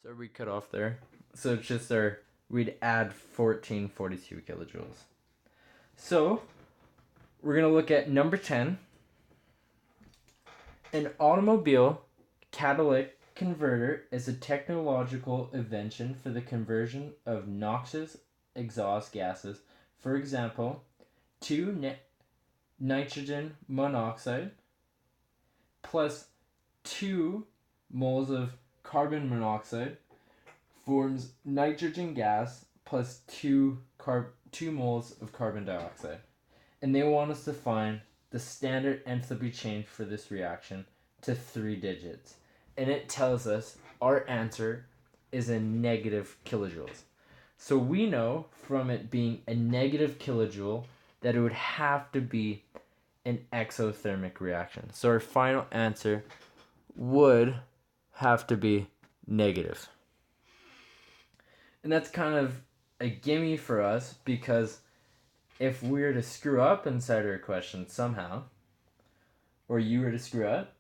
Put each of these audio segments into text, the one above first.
So we cut off there. So it's just we'd add 1442 kilojoules. So we're going to look at number 10. An automobile catalytic converter is a technological invention for the conversion of noxious exhaust gases, for example, nitrogen monoxide plus 2 moles of carbon monoxide forms nitrogen gas plus 2 moles of carbon dioxide. And they want us to find the standard enthalpy change for this reaction to 3 digits. And it tells us our answer is a negative kilojoules. So we know from it being a negative kilojoule that it would have to be an exothermic reaction. So our final answer would have to be negative. And that's kind of a gimme for us, because if we were to screw up inside our question somehow, or you were to screw up,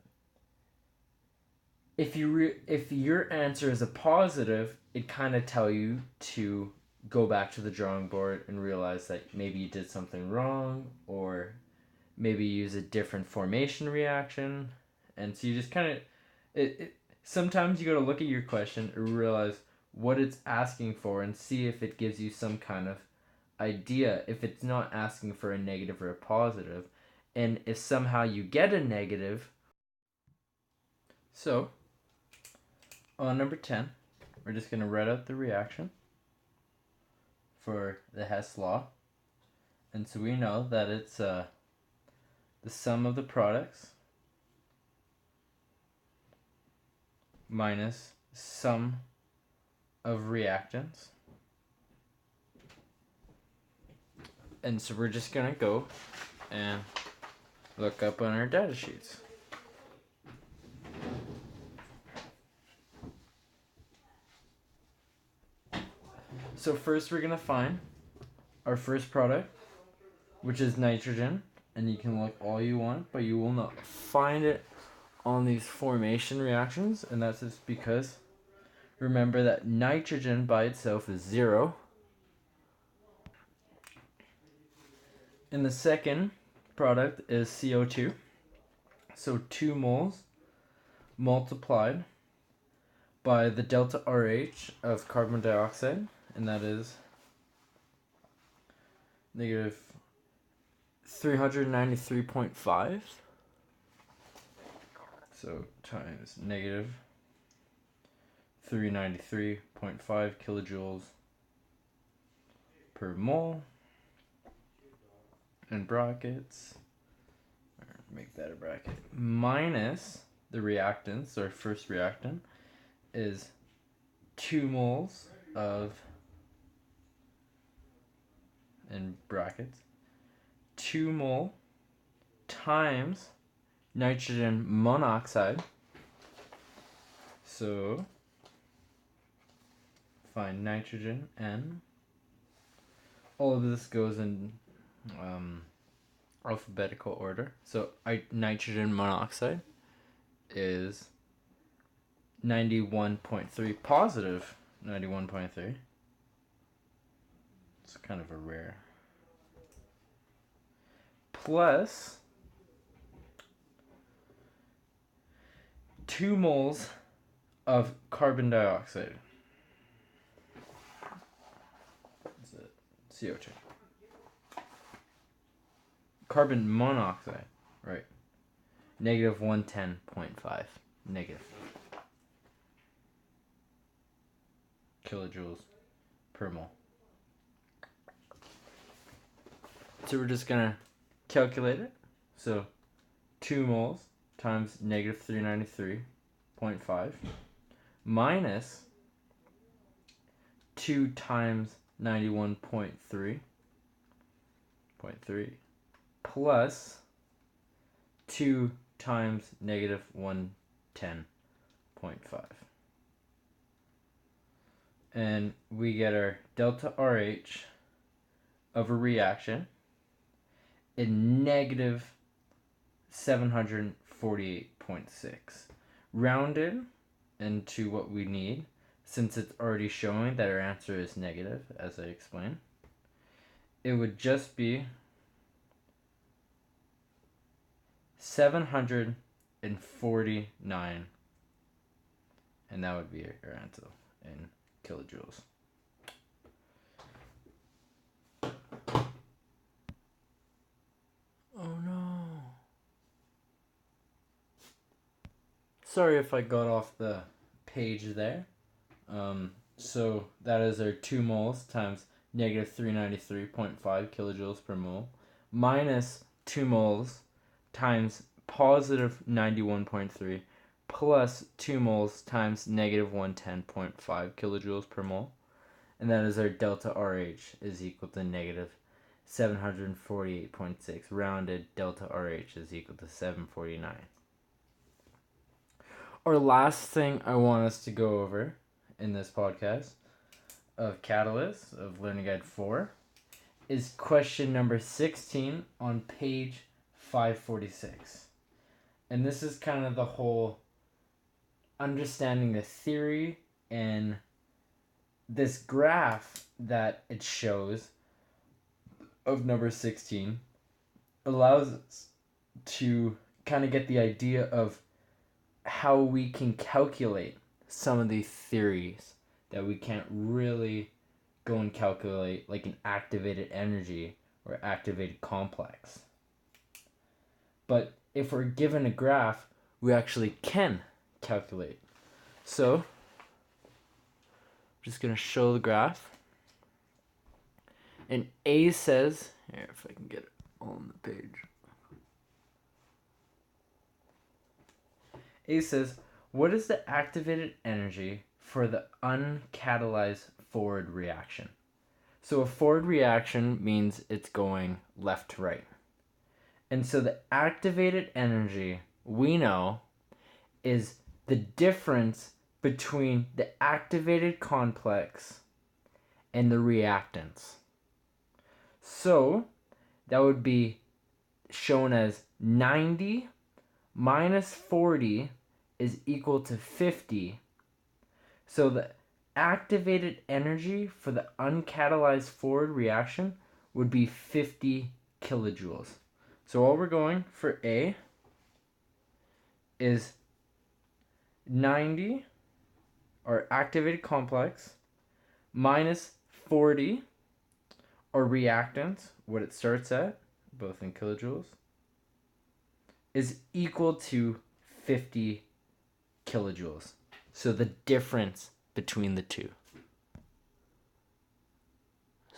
if your answer is a positive, it kind of tell you to go back to the drawing board and realize that maybe you did something wrong, or maybe use a different formation reaction. And so you just kind of sometimes you got to look at your question and realize what it's asking for and see if it gives you some kind of idea, if it's not asking for a negative or a positive. And if somehow you get a negative, so on number 10, we're just going to write out the reaction for the Hess Law. And so we know that it's the sum of the products minus sum of reactants. And so we're just going to go and look up on our data sheets. So first we're going to find our first product, which is nitrogen. And you can look all you want, but you will not find it on these formation reactions. And that's just because, remember that nitrogen by itself is 0. And the second product is CO2. So 2 moles multiplied by the delta RH of carbon dioxide, and that is negative 393.5. So times negative 393.5 kilojoules per mole. In brackets, make that a bracket, minus the reactants. Our first reactant is 2 moles of, in brackets, 2 mole times nitrogen monoxide. So find nitrogen N. All of this goes in alphabetical order. So nitrogen monoxide is 91.3, positive 91.3. It's kind of a rare. Plus 2 moles of carbon dioxide. Is it CO2? Carbon monoxide, right? Negative 110.5. Negative kilojoules per mole. So we're just gonna calculate it. So 2 moles times negative 393.5 minus 2 times 91.3 plus 2 times negative 110.5. And we get our delta RH of a reaction in negative 748.6. Rounded into what we need, since it's already showing that our answer is negative, as I explained, it would just be 749, and that would be our answer in kilojoules. Oh no. Sorry if I got off the page there. So that is our 2 moles times negative 393.5 kilojoules per mole minus 2 moles times positive 91.3 plus 2 moles times negative 110.5 kilojoules per mole. And that is our delta RH is equal to negative 748.6. Rounded delta RH is equal to 749. Our last thing I want us to go over in this podcast of Catalyst of Learning Guide 4 is question number 16 on page 546. And this is kind of the whole understanding the theory, and this graph that it shows of number 16 allows us to kind of get the idea of how we can calculate some of these theories that we can't really go and calculate, like an activated energy or activated complex. But if we're given a graph, we actually can calculate. So I'm just going to show the graph. And A says, here, if I can get it on the page. A says, what is the activated energy for the uncatalyzed forward reaction? So a forward reaction means it's going left to right. And so the activated energy, we know, is the difference between the activated complex and the reactants. So that would be shown as 90 minus 40 is equal to 50. So the activated energy for the uncatalyzed forward reaction would be 50 kilojoules. So all we're going for A is 90, or activated complex, minus 40, or reactants, what it starts at, both in kilojoules, is equal to 50 kilojoules. So the difference between the two.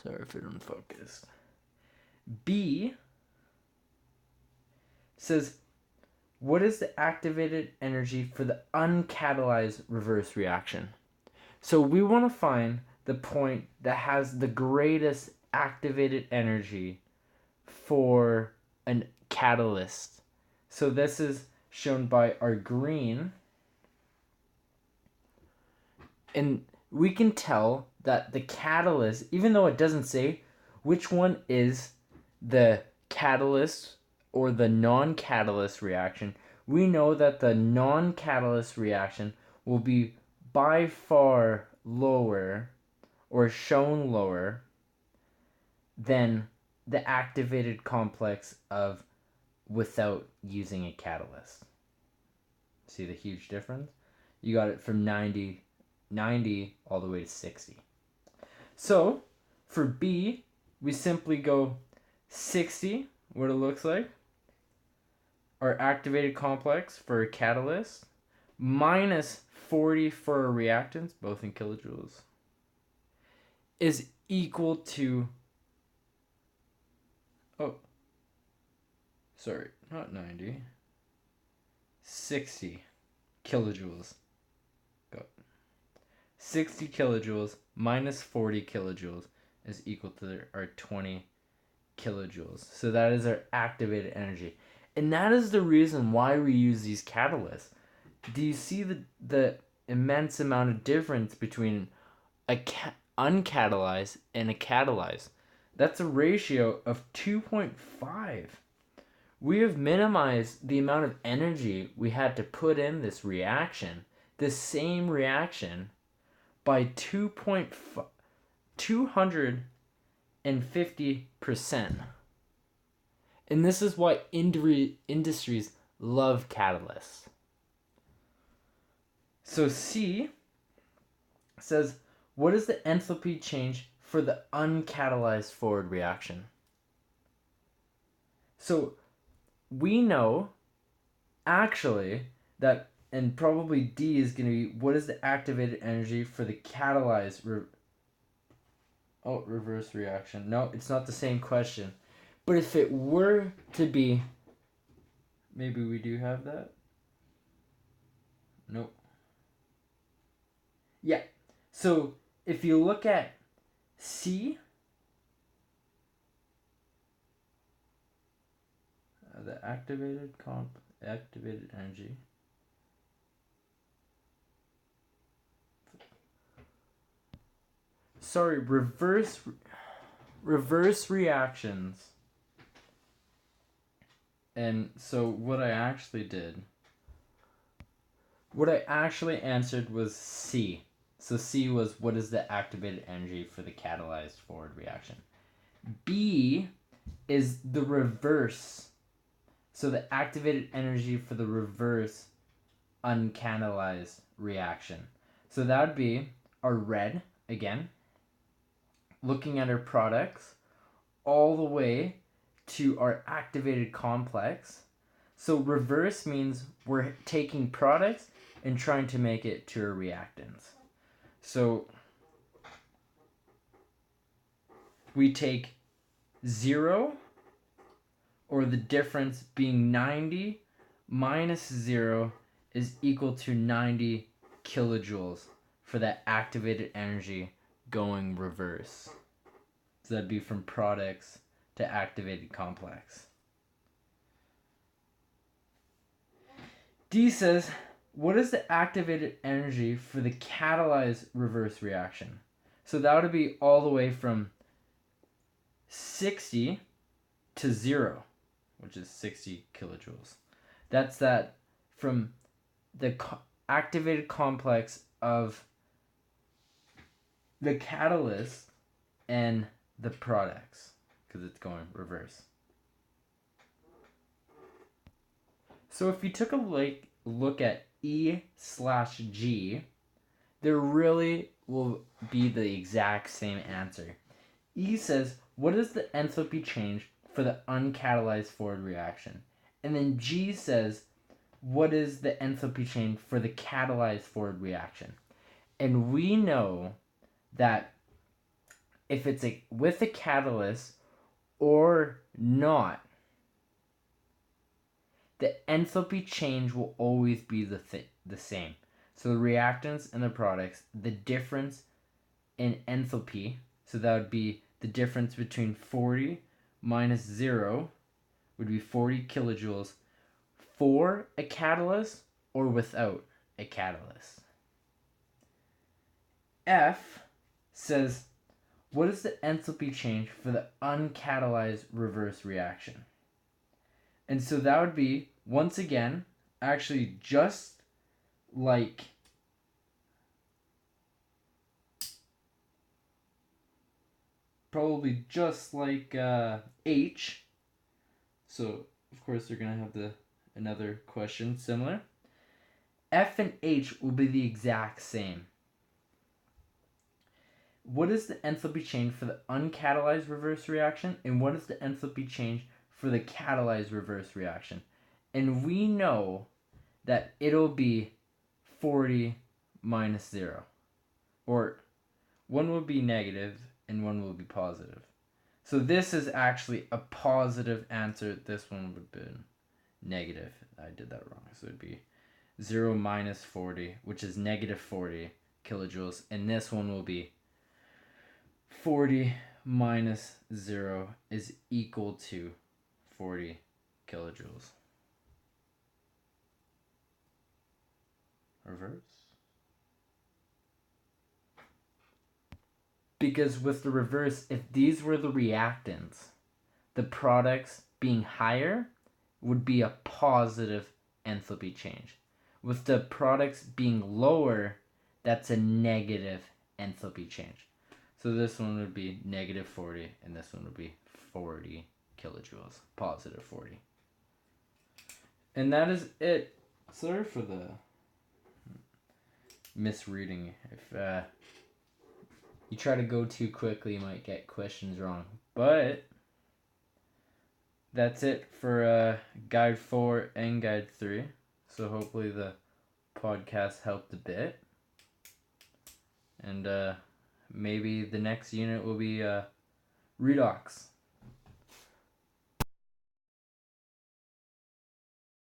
Sorry if it unfocused. B says, what is the activated energy for the uncatalyzed reverse reaction? So we want to find the point that has the greatest activated energy for a catalyst. So this is shown by our green. And we can tell that the catalyst, even though it doesn't say which one is the catalyst or the non-catalyst reaction, we know that the non-catalyst reaction will be by far lower or shown lower than the activated complex of without using a catalyst. See the huge difference? You got it from 90 all the way to 60. So for B, we simply go 60, what it looks like, our activated complex for a catalyst, minus 40 for our reactants, both in kilojoules, is equal to, not 90, 60 kilojoules. 60 kilojoules minus 40 kilojoules is equal to our 20 kilojoules. So that is our activated energy. And that is the reason why we use these catalysts. Do you see the immense amount of difference between a uncatalyzed and a catalyzed? That's a ratio of 2.5. We have minimized the amount of energy we had to put in this reaction, this same reaction, by 250%. And this is why industries love catalysts. So C says, what is the enthalpy change for the uncatalyzed forward reaction? So we know actually that, and probably D is going to be, what is the activated energy for the catalyzed reverse reaction? No, it's not the same question. But if it were to be, maybe we do have that. Nope. Yeah. So if you look at C, the activated energy. Sorry, reverse reactions. And so what I actually answered was C. So C was, what is the activated energy for the catalyzed forward reaction? B is the reverse. So the activated energy for the reverse uncatalyzed reaction. So that would be our red, again, looking at our products all the way to our activated complex. So reverse means we're taking products and trying to make it to our reactants. So we take 0, or the difference being 90 minus 0 is equal to 90 kilojoules for that activated energy going reverse. So that'd be from products to activated complex. D says, what is the activated energy for the catalyzed reverse reaction? So that would be all the way from 60 to 0, which is 60 kilojoules. That's that from the activated complex of the catalyst and the products, because it's going reverse. So if you took a look at E/G, there really will be the exact same answer. E says, what is the enthalpy change for the uncatalyzed forward reaction? And then G says, what is the enthalpy change for the catalyzed forward reaction? And we know that if it's with a catalyst or not, the enthalpy change will always be the same. So the reactants and the products, the difference in enthalpy, so that would be the difference between 40 minus 0 would be 40 kilojoules for a catalyst or without a catalyst. F says, what is the enthalpy change for the uncatalyzed reverse reaction? And so that would be, once again, actually just like probably just like H. So of course they're gonna have another question similar. F and H will be the exact same. What is the enthalpy change for the uncatalyzed reverse reaction, and what is the enthalpy change for the catalyzed reverse reaction? And we know that it'll be 40 minus 0. Or one will be negative and one will be positive. So this is actually a positive answer. This one would have been negative. I did that wrong. So it'd be 0 minus 40, which is negative 40 kilojoules. And this one will be 40 minus 0 is equal to 40 kilojoules. Reverse. Because with the reverse, if these were the reactants, the products being higher would be a positive enthalpy change. With the products being lower, that's a negative enthalpy change. So this one would be negative 40, and this one would be 40 kilojoules, positive 40. And that is it. Sorry for the misreading. If you try to go too quickly, you might get questions wrong. But that's it for Guide 4 and Guide 3. So hopefully the podcast helped a bit. And maybe the next unit will be redox.